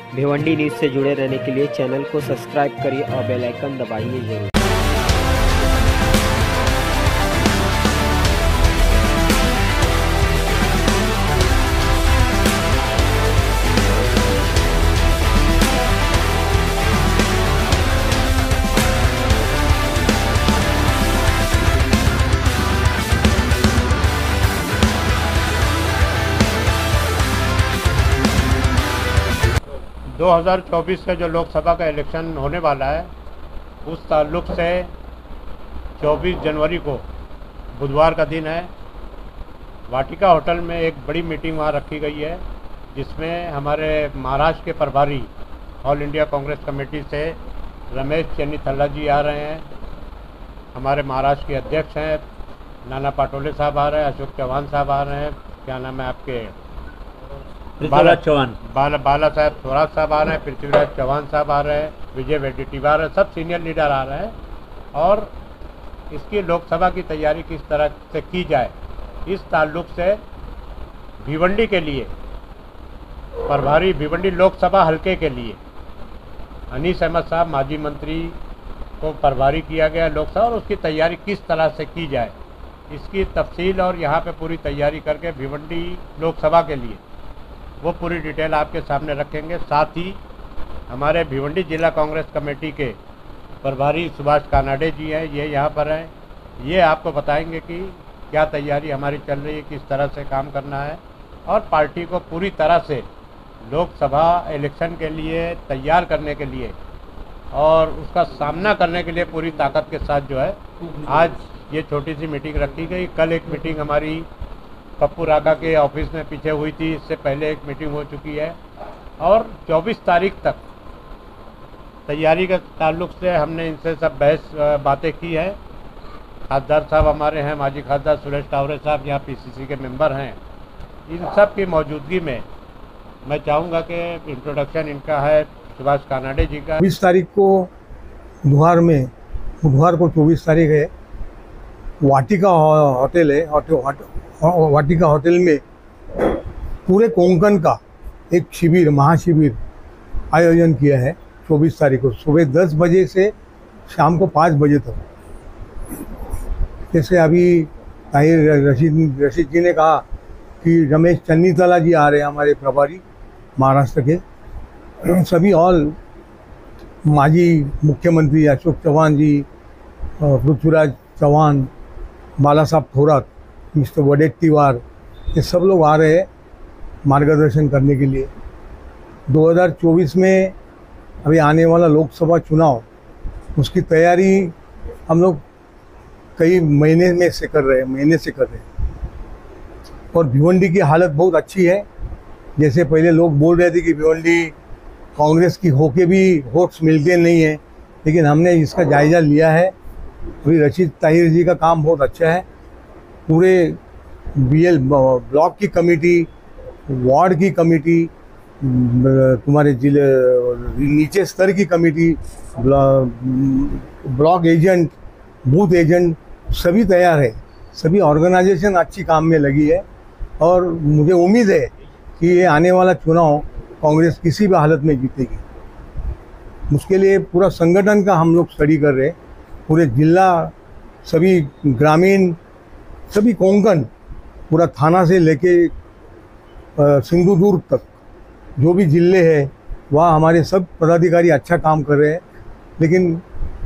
Bhiwandi news से जुड़े रहने के लिए चैनल को सब्सक्राइब करिए और बेल आइकन दबाइए जरूर। 2024 का जो लोकसभा का इलेक्शन होने वाला है, उस ताल्लुक से 24 जनवरी को बुधवार का दिन है, वाटिका होटल में एक बड़ी मीटिंग वहाँ रखी गई है, जिसमें हमारे महाराष्ट्र के प्रभारी ऑल इंडिया कांग्रेस कमेटी से रमेश चन्नीथल्ला जी आ रहे हैं, हमारे महाराष्ट्र के अध्यक्ष हैं नाना पाटोले साहब आ रहे हैं, अशोक चौहान साहब आ रहे हैं, क्या नाम है आपके बाला साहब थोरात साहब आ रहे हैं, पृथ्वीराज चौहान साहब आ रहे हैं, विजय वेड्डीटीवार आ रहे हैं, सब सीनियर लीडर आ रहे हैं। और इसकी लोकसभा की तैयारी किस तरह से की जाए, इस ताल्लुक से भिवंडी के लिए प्रभारी भिवंडी लोकसभा हल्के के लिए अनीस अहमद साहब माजी मंत्री को प्रभारी किया गया लोकसभा, और उसकी तैयारी किस तरह से की जाए इसकी तफसील और यहाँ पे पूरी तैयारी करके भिवंडी लोकसभा के लिए वो पूरी डिटेल आपके सामने रखेंगे। साथ ही हमारे भिवंडी जिला कांग्रेस कमेटी के प्रभारी सुभाष कानाडे जी हैं, ये यहाँ पर हैं, ये आपको बताएंगे कि क्या तैयारी हमारी चल रही है, किस तरह से काम करना है और पार्टी को पूरी तरह से लोकसभा इलेक्शन के लिए तैयार करने के लिए और उसका सामना करने के लिए पूरी ताकत के साथ जो है आज ये छोटी सी मीटिंग रखी गई। कल एक मीटिंग हमारी पप्पू रागा के ऑफिस में पीछे हुई थी, इससे पहले एक मीटिंग हो चुकी है और 24 तारीख तक तैयारी के ताल्लुक से हमने इनसे सब बातें की है। खासदार साहब हमारे हैं, माजी खासदार सुरेश टावरे साहब यहाँ पीसीसी के मेंबर हैं, इन सब की मौजूदगी में मैं चाहूँगा कि इंट्रोडक्शन इनका है सुभाष कानाडे जी का। 20 तारीख को बुधवार को 24 तारीख है, वाटिका होटल है, वाटिका होटल में पूरे कोंकण का एक शिविर महाशिविर आयोजन किया है 24 तारीख को सुबह 10 बजे से शाम को 5 बजे तक। जैसे अभी ताहिर रशीद जी ने कहा कि रमेश चन्नीथल्ला जी आ रहे हैं, हमारे प्रभारी महाराष्ट्र के, सभी ऑल माजी मुख्यमंत्री अशोक चौहान जी, पृथ्वीराज चौहान, बाला साहब थोरात, मिस्टर वेड्डीटीवार, ये सब लोग आ रहे हैं मार्गदर्शन करने के लिए। 2024 में अभी आने वाला लोकसभा चुनाव, उसकी तैयारी हम लोग कई महीने से कर रहे हैं और भिवंडी की हालत बहुत अच्छी है। जैसे पहले लोग बोल रहे थे कि भिवंडी कांग्रेस की होके भी वोट्स मिलते नहीं हैं, लेकिन हमने इसका जायज़ा लिया है। अभी रशीद ताहिर जी का काम बहुत अच्छा है, पूरे बीएल ब्लॉक की कमेटी, वार्ड की कमेटी, तुम्हारे जिले नीचे स्तर की committee, block agent, booth agent सभी तैयार है, सभी ऑर्गेनाइजेशन अच्छी काम में लगी है और मुझे उम्मीद है कि ये आने वाला चुनाव कांग्रेस किसी भी हालत में जीतेगी। उसके लिए पूरा संगठन का हम लोग स्टडी कर रहे हैं, पूरे जिला, सभी ग्रामीण, सभी कोंकण, पूरा थाना से लेके सिंधुदुर्ग तक जो भी जिले हैं वहाँ हमारे सब पदाधिकारी अच्छा काम कर रहे हैं। लेकिन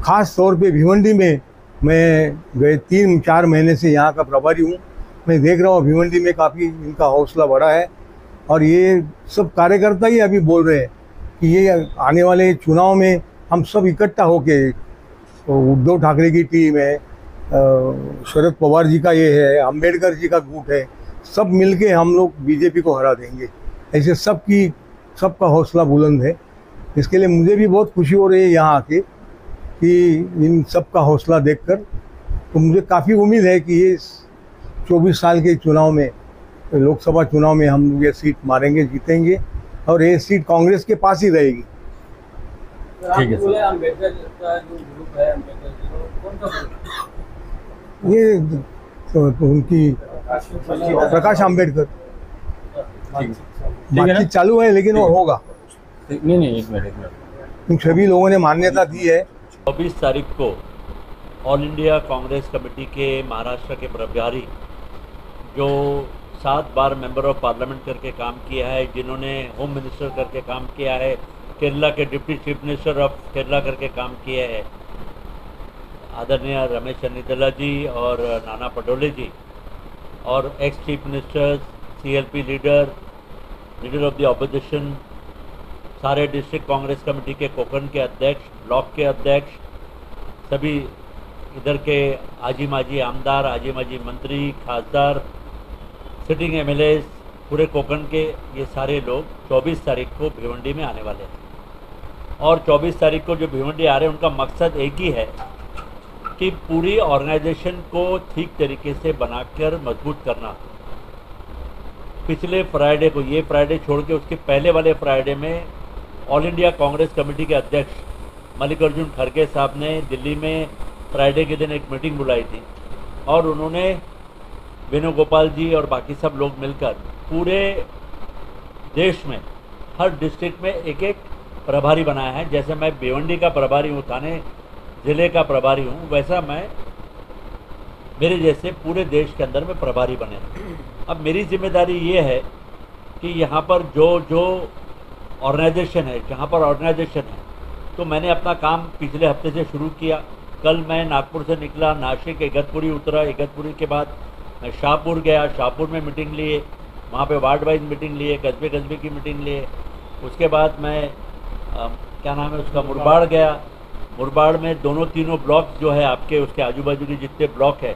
ख़ास तौर पे भिवंडी में मैं गए 3-4 महीने से यहाँ का प्रभारी हूँ, मैं देख रहा हूँ भिवंडी में काफ़ी इनका हौसला बढ़ा है और ये सब कार्यकर्ता ही अभी बोल रहे हैं कि ये आने वाले चुनाव में हम सब इकट्ठा होके, उद्धव ठाकरे की टीम है, शरद पवार जी का ये है, अंबेडकर जी का गुट है, सब मिलके हम लोग बीजेपी को हरा देंगे। ऐसे सबका हौसला बुलंद है। इसके लिए मुझे भी बहुत खुशी हो रही है यहाँ आके कि इन सब का हौसला देखकर, तो मुझे काफ़ी उम्मीद है कि ये 24 साल के चुनाव में, लोकसभा चुनाव में हम ये सीट मारेंगे, जीतेंगे और ये सीट कांग्रेस के पास ही रहेगी। ठीक है सर। अम्बेडकर का जो ग्रुप है, अम्बेडकर कौन सा ग्रुप? ये तो उनकी प्रकाश अम्बेडकर, बातचीत चालू है लेकिन वो होगा। नहीं, एक मिनट। इन सभी लोगों ने मान्यता दी है। 24 तारीख को ऑल इंडिया कांग्रेस कमेटी के महाराष्ट्र के प्रभारी, जो 7 बार मेंबर ऑफ पार्लियामेंट करके काम किया है, जिन्होंने होम मिनिस्टर करके काम किया है, केरला के deputy chief minister of Kerala करके काम किया है, आदरणीय रमेश चन्नीतला जी और नाना पटोले जी, और ex chief ministers, CLP leader of the opposition, सारे डिस्ट्रिक्ट कांग्रेस कमेटी के कोकण के अध्यक्ष, ब्लॉक के अध्यक्ष, सभी इधर के आजी माजी आमदार, आजी माजी मंत्री, खासदार, सिटिंग MLAs, पूरे कोकण के ये सारे लोग 24 तारीख को भिवंडी में आने वाले हैं। और 24 तारीख को जो भिवंडी आ रहे हैं, उनका मकसद एक ही है कि पूरी ऑर्गेनाइजेशन को ठीक तरीके से बनाकर मजबूत करना। पिछले फ्राइडे को, ये फ्राइडे छोड़ के उसके पहले वाले फ्राइडे में ऑल इंडिया कांग्रेस कमेटी के अध्यक्ष मल्लिकार्जुन खड़गे साहब ने दिल्ली में फ्राइडे के दिन एक मीटिंग बुलाई थी, और उन्होंने वेणुगोपाल जी और बाकी सब लोग मिलकर पूरे देश में हर डिस्ट्रिक्ट में एक एक प्रभारी बनाया है। जैसे मैं भिवंडी का प्रभारी हूँ, थाने ज़िले का प्रभारी हूँ, वैसा मैं मेरे जैसे पूरे देश के अंदर में प्रभारी बने। अब मेरी जिम्मेदारी ये है कि यहाँ पर जो ऑर्गेनाइजेशन है, जहाँ पर ऑर्गेनाइजेशन है, तो मैंने अपना काम पिछले हफ्ते से शुरू किया। कल मैं नागपुर से निकला, नासिक इगतपुरी उतरा, इगतपुरी के बाद मैं शाहपुर गया, शाहपुर में मीटिंग लिए, वहाँ पे वार्ड वाइज मीटिंग लिए, कस्बे की मीटिंग लिए। उसके बाद मैं क्या नाम है उसका, मुरबाड़ गया। मुरबाड़ में तीनों ब्लॉक्स जो है आपके, उसके आजू बाजू के जितने ब्लॉक है,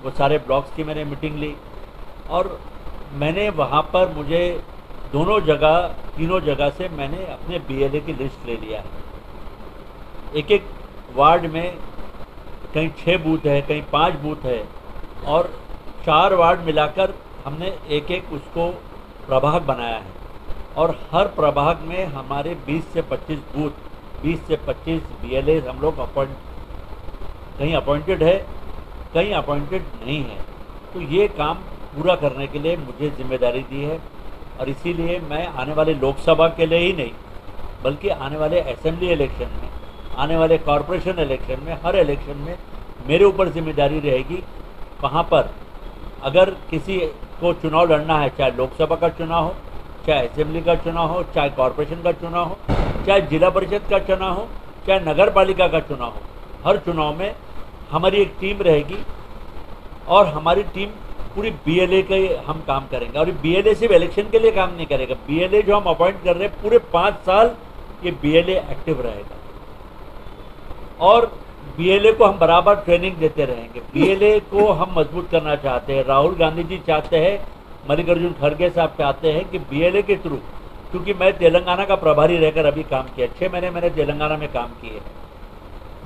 वो सारे ब्लॉक्स की मैंने मीटिंग ली। और मैंने वहाँ पर मुझे तीनों जगह से मैंने अपने BLA की लिस्ट ले लिया है। एक एक वार्ड में कहीं 6 बूथ है, कहीं 5 बूथ है, और 4 वार्ड मिलाकर हमने एक एक उसको प्रभाग बनाया है। और हर प्रभाग में हमारे 20 से 25 बूथ, 20 से 25 BLA हम लोग कहीं अपॉइंटेड है, कहीं अपॉइंटेड नहीं है। तो ये काम पूरा करने के लिए मुझे जिम्मेदारी दी है, और इसीलिए मैं आने वाले लोकसभा के लिए ही नहीं, बल्कि आने वाले असेंबली इलेक्शन में, आने वाले कॉरपोरेशन इलेक्शन में, हर इलेक्शन में मेरे ऊपर जिम्मेदारी रहेगी। वहाँ पर अगर किसी को चुनाव लड़ना है, चाहे लोकसभा का चुनाव हो, चाहे असेंबली का चुनाव हो, चाहे कॉरपोरेशन का चुनाव हो, चाहे जिला परिषद का चुनाव हो, चाहे नगर पालिका का चुनाव हो, हर चुनाव में हमारी एक टीम रहेगी, और हमारी टीम पूरी BLA के हम काम करेंगे। और BLA सिर्फ इलेक्शन के लिए काम नहीं करेगा, BLA जो हम अपॉइंट कर रहे हैं पूरे 5 साल ये BLA एक्टिव रहेगा, और BLA को हम बराबर ट्रेनिंग देते रहेंगे। BLA को हम मजबूत करना चाहते हैं। राहुल गांधी जी चाहते हैं, मल्लिकार्जुन खड़गे साहब चाहते हैं कि BLA के थ्रू, क्योंकि मैं तेलंगाना का प्रभारी रहकर अभी काम किया, 6 महीने मैंने तेलंगाना में काम किए,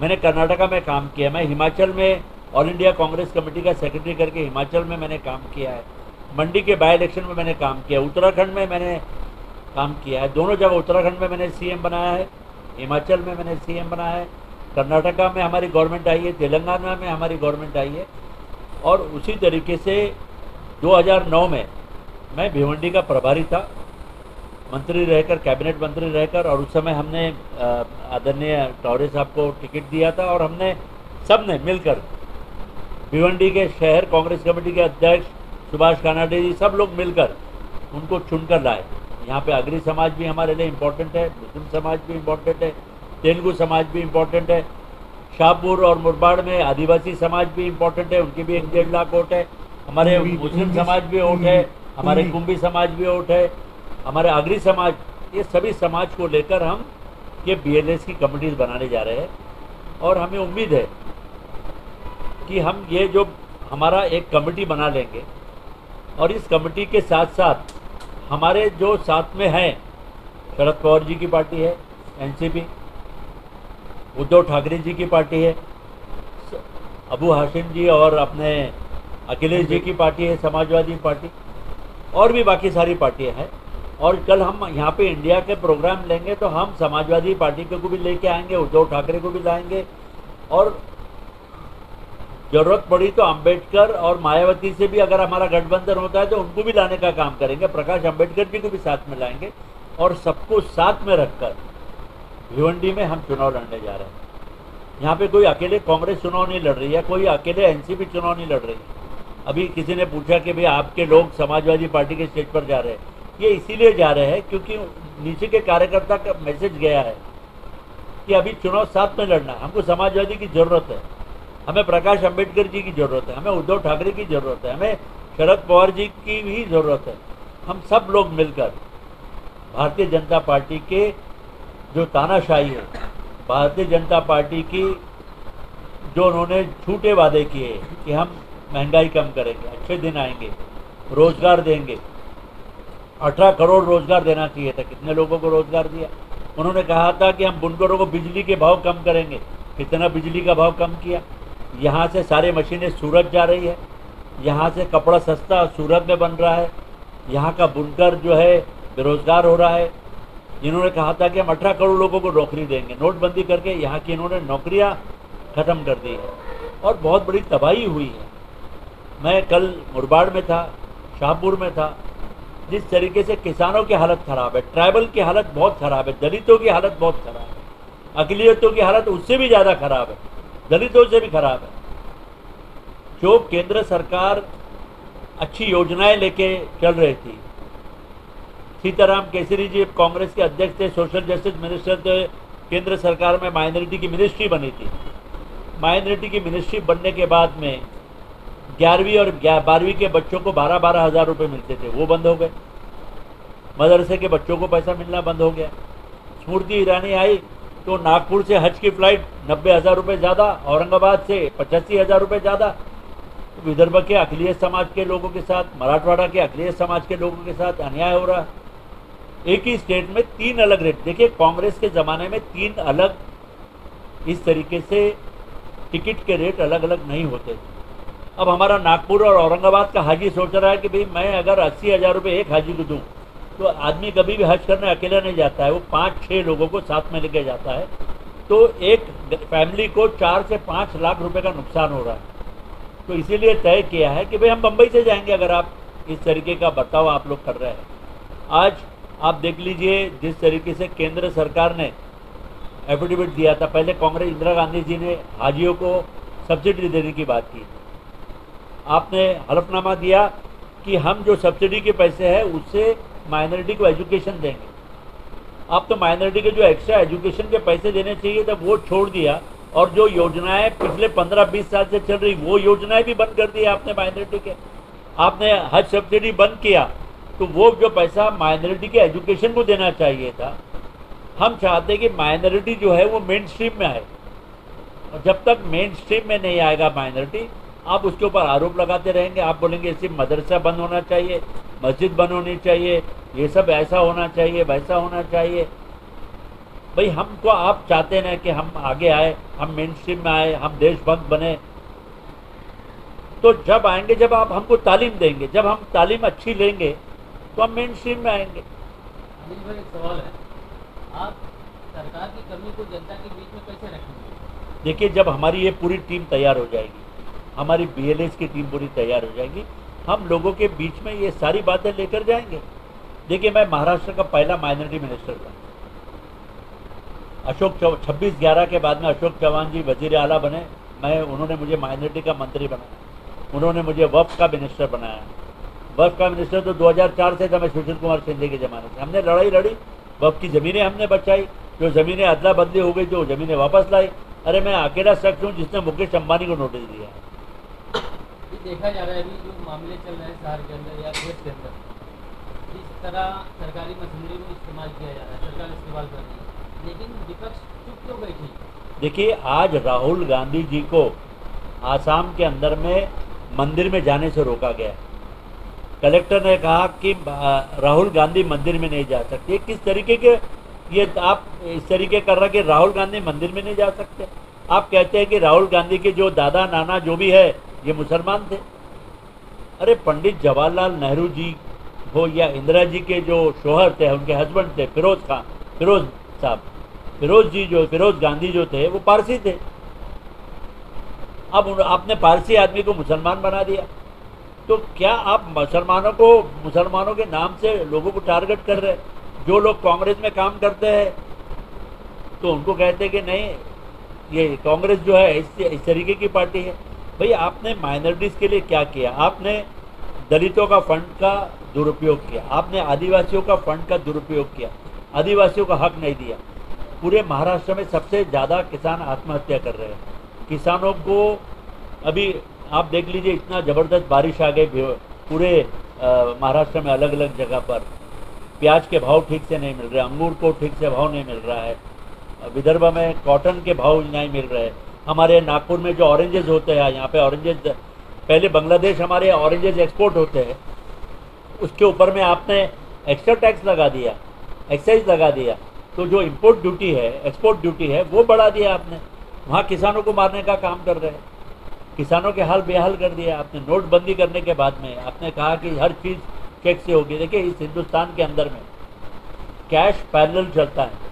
मैंने कर्नाटका में काम किया, मैं हिमाचल में ऑल इंडिया कांग्रेस कमेटी का सेक्रेटरी करके हिमाचल में मैंने काम किया है, मंडी के बाई इलेक्शन में मैंने काम किया, उत्तराखंड में मैंने काम किया है, दोनों जगह उत्तराखंड में मैंने CM बनाया है, हिमाचल में मैंने CM बनाया है, कर्नाटका में हमारी गवर्नमेंट आई है, तेलंगाना में हमारी गवर्नमेंट आई है। और उसी तरीके से 2009 में मैं भिवंडी का प्रभारी था, मंत्री रहकर, कैबिनेट मंत्री रहकर, और उस समय हमने आदरणीय टौरे साहब को टिकट दिया था, और हमने सब ने मिलकर भिवंडी के शहर कांग्रेस कमेटी के अध्यक्ष सुभाष कानाडे जी, सब लोग मिलकर उनको चुनकर लाए। यहाँ पे अग्री समाज भी हमारे लिए इम्पोर्टेंट है, मुस्लिम समाज भी इम्पोर्टेंट है, तेलुगु समाज भी इम्पोर्टेंट है, शाहपुर और मुरबाड़ में आदिवासी समाज भी इम्पोर्टेंट है, उनकी भी 1-1.5 लाख वोट है, हमारे मुस्लिम समाज भी वोट है, हमारे कुंभी समाज भी वोट है, हमारे अग्री समाज, ये सभी समाज को लेकर हम ये BLA की कमिटीज़ बनाने जा रहे हैं। और हमें उम्मीद है कि हम ये जो हमारा एक कमेटी बना लेंगे, और इस कमेटी के साथ साथ हमारे जो साथ में हैं, शरद पवार जी की पार्टी है NCP, उद्धव ठाकरे जी की पार्टी है, अबू हाशिम जी और अपने अखिलेश जी की पार्टी है समाजवादी पार्टी, और भी बाकी सारी पार्टियां हैं। और कल हम यहाँ पे इंडिया के प्रोग्राम लेंगे तो हम समाजवादी पार्टी को भी लेके आएंगे, उद्धव ठाकरे को भी लाएंगे, और जरूरत पड़ी तो अंबेडकर और मायावती से भी अगर हमारा गठबंधन होता है तो उनको भी लाने का काम करेंगे, प्रकाश अंबेडकर जी को भी साथ में लाएंगे। और सबको साथ में रखकर भिवंडी में हम चुनाव लड़ने जा रहे हैं। यहाँ पे कोई अकेले कांग्रेस चुनाव नहीं लड़ रही है, कोई अकेले एनसीपी चुनाव नहीं लड़ रही है। अभी किसी ने पूछा कि भाई आपके लोग समाजवादी पार्टी के स्टेज पर जा रहे हैं, ये इसीलिए जा रहे हैं क्योंकि नीचे के कार्यकर्ता का मैसेज गया है कि अभी चुनाव साथ में लड़ना है। हमको समाजवादी की ज़रूरत है, हमें प्रकाश अंबेडकर जी की ज़रूरत है, हमें उद्धव ठाकरे की ज़रूरत है, हमें शरद पवार जी की भी ज़रूरत है। हम सब लोग मिलकर भारतीय जनता पार्टी के जो तानाशाही है, भारतीय जनता पार्टी की जो उन्होंने झूठे वादे किए कि हम महंगाई कम करेंगे, अच्छे दिन आएंगे, रोज़गार देंगे, 18 करोड़ रोज़गार देना चाहिए था, कितने लोगों को रोज़गार दिया। उन्होंने कहा था कि हम बुनकरों को बिजली के भाव कम करेंगे, कितना बिजली का भाव कम किया। यहाँ से सारे मशीनें सूरत जा रही है, यहाँ से कपड़ा सस्ता सूरत में बन रहा है, यहाँ का बुनकर जो है बेरोज़गार हो रहा है। इन्होंने कहा था कि हम 18 करोड़ लोगों को नौकरी देंगे, नोटबंदी करके यहाँ की इन्होंने नौकरियाँ ख़त्म कर दी है और बहुत बड़ी तबाही हुई है। मैं कल मुरबाड़ में था, शाहपुर में था, जिस तरीके से किसानों की हालत ख़राब है, ट्राइबल की हालत बहुत ख़राब है, दलितों की हालत बहुत ख़राब है, अक़लियतों की हालत उससे भी ज़्यादा ख़राब है, दलितों से भी ख़राब है। जो केंद्र सरकार अच्छी योजनाएं लेके चल रही थी, सीताराम केसरी जी कांग्रेस के अध्यक्ष थे, सोशल जस्टिस मिनिस्टर थे, केंद्र सरकार में माइनॉरिटी की मिनिस्ट्री बनी थी। माइनॉरिटी की मिनिस्ट्री बनने के बाद में 11वीं और 12वीं के बच्चों को 12-12 हज़ार रुपये मिलते थे, वो बंद हो गए। मदरसे के बच्चों को पैसा मिलना बंद हो गया। स्मृति ईरानी आई तो नागपुर से हज की फ़्लाइट 90,000 रुपये ज़्यादा, औरंगाबाद से 85,000 रुपये ज़्यादा। विदर्भ के अक़लियत समाज के लोगों के साथ, मराठवाड़ा के अक़लियत समाज के लोगों के साथ अन्याय हो रहा है। एक ही स्टेट में 3 अलग रेट। देखिए, कांग्रेस के ज़माने में 3 अलग इस तरीके से टिकट के रेट अलग अलग नहीं होते थे। अब हमारा नागपुर और औरंगाबाद का हाजी सोच रहा है कि भाई मैं अगर 80,000 रुपये एक हाजी को दूँ तो आदमी कभी भी हज करने अकेला नहीं जाता है, वो 5-6 लोगों को साथ में लेके जाता है, तो एक फैमिली को 4 से 5 लाख रुपए का नुकसान हो रहा है। तो इसीलिए तय किया है कि भाई हम बम्बई से जाएंगे अगर आप इस तरीके का बर्ताव आप लोग कर रहे हैं। आज आप देख लीजिए जिस तरीके से केंद्र सरकार ने एफिडेविट दिया था, पहले कांग्रेस इंदिरा गांधी जी ने हाजियों को सब्सिडी देने की बात की, आपने हलफनामा दिया कि हम जो सब्सिडी के पैसे हैं उससे माइनॉरिटी को एजुकेशन देंगे। आप तो माइनॉरिटी के जो एक्स्ट्रा एजुकेशन के पैसे देने चाहिए थे वो छोड़ दिया, और जो योजनाएं पिछले 15-20 साल से चल रही वो योजनाएं भी बंद कर दी आपने माइनॉरिटी के। आपने हज सब्सिडी बंद किया, तो वो जो पैसा माइनॉरिटी के एजुकेशन को देना चाहिए था, हम चाहते हैं कि माइनॉरिटी जो है वो मेन स्ट्रीम में आए, और जब तक मेन स्ट्रीम में नहीं आएगा माइनॉरिटी, आप उसके ऊपर आरोप लगाते रहेंगे। आप बोलेंगे सिर्फ मदरसा बंद होना चाहिए, मस्जिद बंद होनी चाहिए, ये सब ऐसा होना चाहिए, वैसा होना चाहिए। भाई हमको आप चाहते हैं कि हम आगे आए, हम मेन स्ट्रीम में आए, हम देशभक्त बने, तो जब आएंगे जब आप हमको तालीम देंगे, जब हम तालीम अच्छी लेंगे तो हम मेन स्ट्रीम में आएंगे। अनिल भाई, एक सवाल है, आप सरकार की कमी को जनता के बीच में कैसे रखेंगे? देखिए, जब हमारी ये पूरी टीम तैयार हो जाएगी, हमारी BLS की टीम पूरी तैयार हो जाएगी, हम लोगों के बीच में ये सारी बातें लेकर जाएंगे। देखिए, मैं महाराष्ट्र का पहला माइनॉरिटी मिनिस्टर था। 26/11 के बाद में अशोक चौहान जी वजीर आला बने, उन्होंने मुझे माइनॉरिटी का मंत्री बनाया, उन्होंने मुझे वक्फ का मिनिस्टर बनाया। वक्फ का मिनिस्टर तो 2004 से था, मैं सुशील कुमार शिंदे के ज़माने से। हमने लड़ाई लड़ी, वक्फ की ज़मीनें हमने बचाई, जो ज़मीनें अदला बदली हो गई, जो ज़मीनें वापस लाई। अरे मैं अकेला शख्स हूँ जिसने मुकेश अंबानी को नोटिस दिया। देखा जा रहा है अभी जो मामले चल रहे हैं शहर के अंदर या देश के अंदर, इस तरह सरकारी मशीनरी में इस्तेमाल किया जा रहा है, सरकार इस्तेमाल कर रही है, लेकिन विपक्ष चुप क्यों बैठी? देखिए, आज राहुल गांधी जी को आसाम के अंदर में मंदिर में जाने से रोका गया। कलेक्टर ने कहा कि राहुल गांधी मंदिर में नहीं जा सकते। किस तरीके के ये आप इस तरीके कर रहे कि राहुल गांधी मंदिर में नहीं जा सकते? आप कहते हैं कि राहुल गांधी के जो दादा नाना जो भी है ये मुसलमान थे। अरे पंडित जवाहरलाल नेहरू जी हो या इंदिरा जी के जो शोहर थे, उनके हस्बैंड थे फिरोज गांधी जो थे वो पारसी थे। अब आपने पारसी आदमी को मुसलमान बना दिया, तो क्या आप मुसलमानों के नाम से लोगों को टारगेट कर रहे हैं? जो लोग कांग्रेस में काम करते हैं तो उनको कहते हैं कि नहीं, ये कांग्रेस जो है इस तरीके की पार्टी है। भाई आपने माइनॉरिटीज़ के लिए क्या किया? आपने दलितों का फंड का दुरुपयोग किया, आपने आदिवासियों का फंड का दुरुपयोग किया, आदिवासियों का हक नहीं दिया। पूरे महाराष्ट्र में सबसे ज़्यादा किसान आत्महत्या कर रहे हैं। किसानों को अभी आप देख लीजिए, इतना ज़बरदस्त बारिश आ गई पूरे महाराष्ट्र में, अलग अलग जगह पर प्याज के भाव ठीक से नहीं मिल रहे, अंगूर को ठीक से भाव नहीं मिल रहा है, विदर्भ में कॉटन के भाव नहीं मिल रहे। हमारे नागपुर में जो ऑरेंजेस होते हैं, यहाँ पे ऑरेंजेस पहले बांग्लादेश हमारे ऑरेंजेस एक्सपोर्ट होते हैं, उसके ऊपर में आपने एक्स्ट्रा टैक्स लगा दिया, एक्साइज लगा दिया, तो जो इंपोर्ट ड्यूटी है, एक्सपोर्ट ड्यूटी है, वो बढ़ा दिया आपने। वहाँ किसानों को मारने का काम कर रहे हैं, किसानों के हाल बेहाल कर दिया आपने। नोटबंदी करने के बाद में आपने कहा कि हर चीज़ चेक से होगी। देखिए इस हिंदुस्तान के अंदर में कैश पैरेलल चलता है।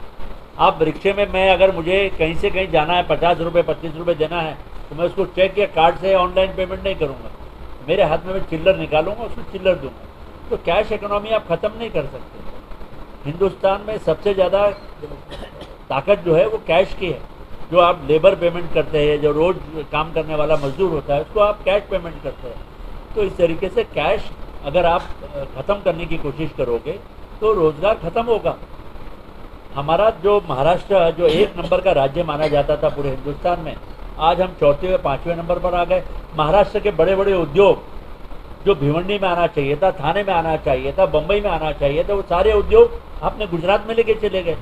आप रिक्शे में, मैं अगर मुझे कहीं से कहीं जाना है, 50 रुपये 25 रुपये देना है, तो मैं उसको चेक या कार्ड से ऑनलाइन पेमेंट नहीं करूँगा, मेरे हाथ में मैं चिल्लर निकालूंगा, उसको चिल्लर दूंगा। तो कैश इकोनॉमी आप ख़त्म नहीं कर सकते। हिंदुस्तान में सबसे ज़्यादा ताकत जो है वो कैश की है। जो आप लेबर पेमेंट करते हैं, जो रोज़ काम करने वाला मजदूर होता है, उसको आप कैश पेमेंट करते हैं। तो इस तरीके से कैश अगर आप ख़त्म करने की कोशिश करोगे तो रोज़गार ख़त्म होगा। हमारा जो महाराष्ट्र जो 1 नंबर का राज्य माना जाता था पूरे हिंदुस्तान में, आज हम 4वें या 5वें नंबर पर आ गए। महाराष्ट्र के बड़े बड़े उद्योग जो भिवंडी में आना चाहिए था, थाने में आना चाहिए था, बम्बई में आना चाहिए था, वो सारे उद्योग आपने गुजरात में लेके चले गए।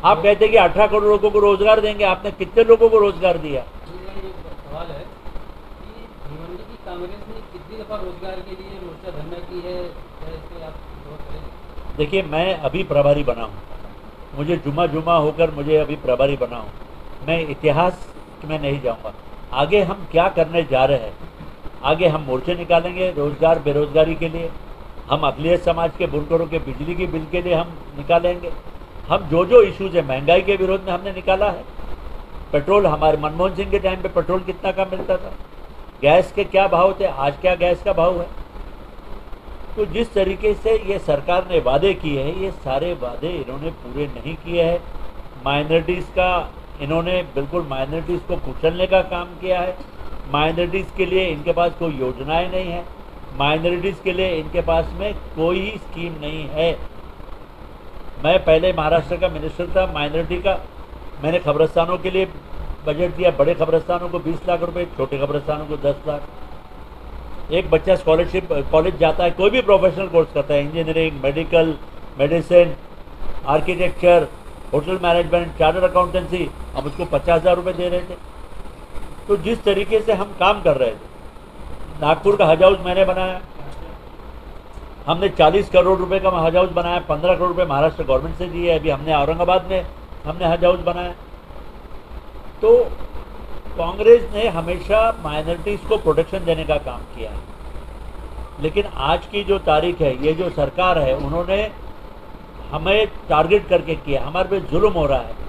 आप कहते कि 18 करोड़ लोगों को रोजगार देंगे, आपने कितने लोगों को रोजगार दिया? सवाल है कि भिवंडी की कांग्रेस ने कितनी दफा रोजगार के लिए मोर्चा धरना की है, इसे आप गौर करें। देखिए मैं अभी प्रभारी बना हूँ, मुझे जुमा होकर मुझे अभी प्रभारी बना हूँ। मैं इतिहास में नहीं जाऊँगा। आगे हम क्या करने जा रहे हैं, आगे हम मोर्चे निकालेंगे रोजगार बेरोजगारी के लिए, हम अखिलेश समाज के बुनकरों के बिजली की बिल के लिए हम निकालेंगे। हम जो इश्यूज है, महंगाई के विरोध में हमने निकाला है। पेट्रोल, हमारे मनमोहन सिंह के टाइम पे पेट्रोल कितना कम मिलता था, गैस के क्या भाव थे, आज क्या गैस का भाव है। तो जिस तरीके से ये सरकार ने वादे किए हैं, ये सारे वादे इन्होंने पूरे नहीं किए हैं। माइनॉरिटीज़ का इन्होंने बिल्कुल माइनॉरिटीज़ को कुचलने का काम किया है। माइनॉरिटीज़ के लिए इनके पास कोई योजनाएं नहीं है, माइनॉरिटीज़ के लिए इनके पास में कोई स्कीम नहीं है। मैं पहले महाराष्ट्र का मिनिस्टर था माइनॉरिटी का, मैंने कब्रिस्तानों के लिए बजट दिया, बड़े कब्रिस्तानों को 20 लाख रुपए, छोटे कब्रिस्तानों को 10 लाख। एक बच्चा स्कॉलरशिप कॉलेज जाता है, कोई भी प्रोफेशनल कोर्स करता है, engineering, medical, medicine, architecture, hotel management, chartered accountancy, हम उसको 50,000 रुपये दे रहे थे। तो जिस तरीके से हम काम कर रहे थे, नागपुर का हज हाउस मैंने बनाया, हमने 40 करोड़ रुपए का हज हाउस बनाया, 15 करोड़ रुपए महाराष्ट्र गवर्नमेंट से दिए। अभी हमने औरंगाबाद में हमने हज हाउस बनाया। तो कांग्रेस ने हमेशा माइनॉरिटीज़ को प्रोटेक्शन देने का काम किया है, लेकिन आज की जो तारीख है, ये जो सरकार है, उन्होंने हमें टारगेट करके किया, हमारे पे जुल्म हो रहा है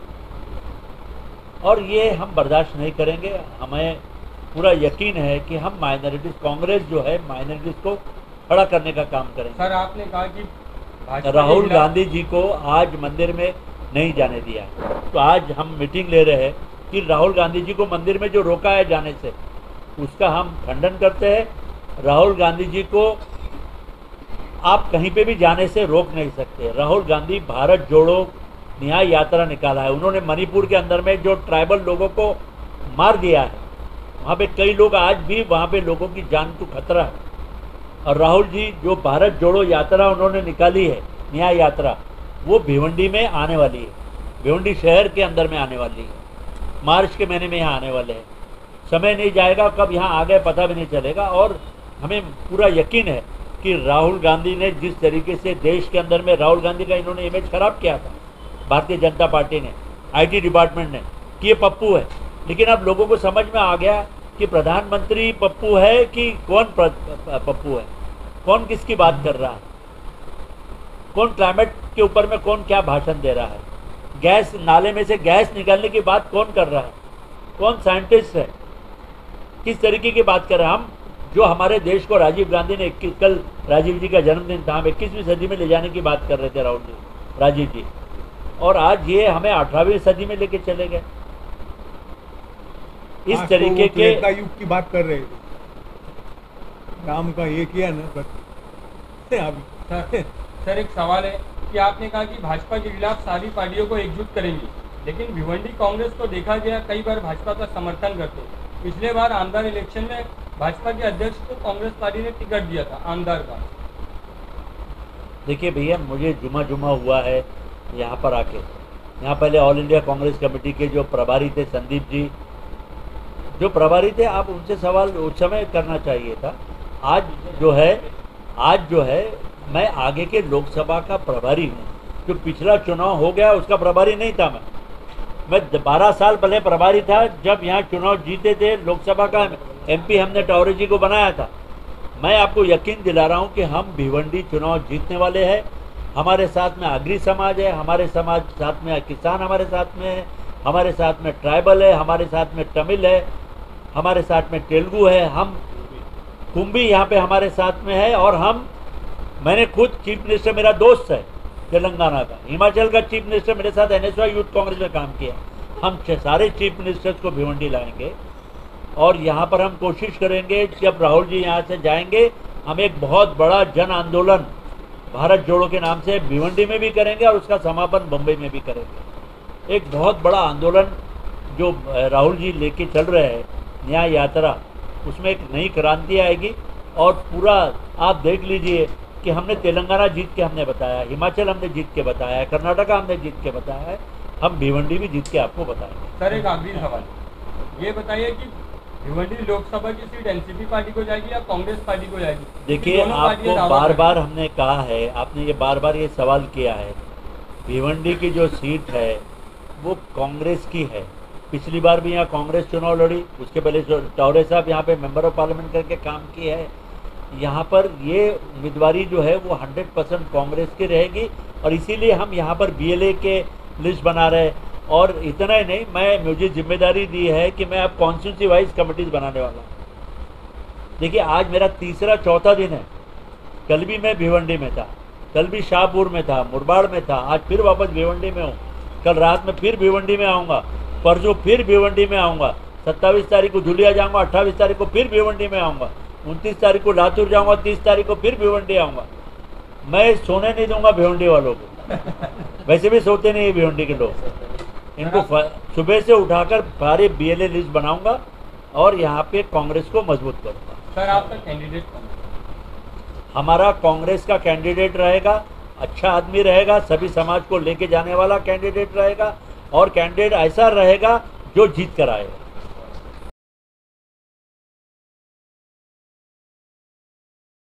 और ये हम बर्दाश्त नहीं करेंगे। हमें पूरा यकीन है कि हम माइनॉरिटीज़, कांग्रेस जो है माइनॉरिटीज़ को खड़ा करने का काम करेंगे। सर आपने कहा कि राहुल गांधी जी को आज मंदिर में नहीं जाने दिया, तो आज हम मीटिंग ले रहे हैं कि राहुल गांधी जी को मंदिर में जो रोका है जाने से, उसका हम खंडन करते हैं। राहुल गांधी जी को आप कहीं पे भी जाने से रोक नहीं सकते। राहुल गांधी भारत जोड़ो न्याय यात्रा निकाला है, उन्होंने मणिपुर के अंदर में जो ट्राइबल लोगों को मार दिया है, वहाँ पे कई लोग आज भी वहाँ पे लोगों की जान को खतरा है। और राहुल जी जो भारत जोड़ो यात्रा उन्होंने निकाली है, न्याय यात्रा, वो भिवंडी में आने वाली है, भिवंडी शहर के अंदर में आने वाली है, मार्च के महीने में यहाँ आने वाले हैं। समय नहीं जाएगा, कब यहाँ आ गए पता भी नहीं चलेगा। और हमें पूरा यकीन है कि राहुल गांधी ने जिस तरीके से देश के अंदर में, राहुल गांधी का इन्होंने इमेज खराब किया था भारतीय जनता पार्टी ने, IT डिपार्टमेंट ने, कि ये पप्पू है, लेकिन अब लोगों को समझ में आ गया कि प्रधानमंत्री पप्पू है कि कौन पप्पू है, कौन किसकी बात कर रहा है, कौन क्लाइमेट के ऊपर में कौन क्या भाषण दे रहा है, गैस नाले में से गैस निकालने की बात कौन कर रहा है, कौन साइंटिस्ट है, किस तरीके की बात कर रहे हैं। हम जो हमारे देश को राजीव गांधी ने कल राजीव जी का जन्मदिन था, हम 21वीं सदी में ले जाने की बात कर रहे थे राहुल जी, राजीव जी, और आज ये हमें 18वीं सदी में लेके चले गए। इस आज तरीके तो के त्रेता युग की बात कर रहे थे, राम का ये किया ना बस अभी। सर एक सवाल है कि आपने कहा कि भाजपा के खिलाफ सारी पार्टियों को एकजुट करेंगे, लेकिन भिवंडी कांग्रेस को देखा गया कई बार भाजपा का समर्थन करते। पिछले बार आमदार इलेक्शन में भाजपा के अध्यक्ष को कांग्रेस पार्टी ने टिकट दिया था आमदार का। देखिए भैया, मुझे जुमा हुआ है यहाँ पर आके। यहाँ पहले ऑल इंडिया कांग्रेस कमेटी के जो प्रभारी थे संदीप जी, जो प्रभारी थे, आप उनसे सवाल उस समय करना चाहिए था। आज जो है मैं आगे के लोकसभा का प्रभारी हूँ। जो पिछला चुनाव हो गया उसका प्रभारी नहीं था मैं 12 साल पहले प्रभारी था, जब यहाँ चुनाव जीते थे लोकसभा का MP हमने टॉरे जी को बनाया था। मैं आपको यकीन दिला रहा हूँ कि हम भिवंडी चुनाव जीतने वाले हैं। हमारे साथ में आगरी समाज है, हमारे समाज साथ में किसान हमारे साथ में है, हमारे साथ में ट्राइबल है, हमारे साथ में तमिल है, हमारे साथ में तेलुगु है, हम कुंभी यहाँ पे हमारे साथ में है। और मैंने खुद चीफ मिनिस्टर, मेरा दोस्त है तेलंगाना का, हिमाचल का चीफ मिनिस्टर मेरे साथ NSY यूथ कांग्रेस में काम किया। हम सारे चीफ मिनिस्टर्स को भिवंडी लाएंगे और यहाँ पर हम कोशिश करेंगे, जब राहुल जी यहाँ से जाएंगे हम एक बहुत बड़ा जन आंदोलन भारत जोड़ो के नाम से भिवंडी में भी करेंगे और उसका समापन बम्बई में भी करेंगे। एक बहुत बड़ा आंदोलन जो राहुल जी लेके चल रहे हैं, न्याय यात्रा, उसमें एक नई क्रांति आएगी। और पूरा आप देख लीजिए कि हमने तेलंगाना जीत के हमने बताया, हिमाचल हमने जीत के बताया है, कर्नाटका हमने जीत के बताया है, हम भिवंडी भी जीत के आपको बताएंगे। सर एक आखिरी सवाल, ये बताइए कि भिवंडी लोकसभा की सीट NCP पार्टी को जाएगी या कांग्रेस पार्टी को जाएगी? देखिए, आपको बार बार हमने कहा है, आपने ये बार बार ये सवाल किया है, भिवंडी की जो सीट है वो कांग्रेस की है। पिछली बार भी यहाँ कांग्रेस चुनाव लड़ी, उसके पहले टॉरे साहब यहाँ पे मेंबर ऑफ पार्लियामेंट करके काम किए है। यहाँ पर ये उम्मीदवारी जो है वो 100% कांग्रेस की रहेगी और इसीलिए हम यहाँ पर BLA के लिस्ट बना रहे हैं। और इतना ही नहीं, मुझे जिम्मेदारी दी है कि मैं अब कॉन्स्टिट्यूंसी वाइज कमिटीज़ बनाने वाला हूँ। देखिए, आज मेरा तीसरा चौथा दिन है। कल भी मैं भिवंडी में था, कल भी शाहपुर में था, मुरबाड़ में था, आज फिर वापस भिवंडी में हूँ। कल रात में फिर भिवंडी में आऊँगा, परसों फिर भिवंडी में आऊँगा, 27 तारीख को धुलिया जाऊँगा, 28 तारीख को फिर भिवंडी में आऊँगा, 29 तारीख को लातूर जाऊँगा, 30 तारीख को फिर भिवंडी आऊँगा। मैं सोने नहीं दूंगा भिवंडी वालों को, वैसे भी सोते नहीं है भिवंडी के लोग। इनको सुबह से उठाकर सारे BLA लिस्ट बनाऊंगा और यहाँ पे कांग्रेस को मजबूत करूंगा। सर आपका कैंडिडेट कौन है? हमारा कांग्रेस का कैंडिडेट रहेगा, अच्छा आदमी रहेगा, सभी समाज को लेके जाने वाला कैंडिडेट रहेगा और कैंडिडेट ऐसा रहेगा जो जीत कर आएगा।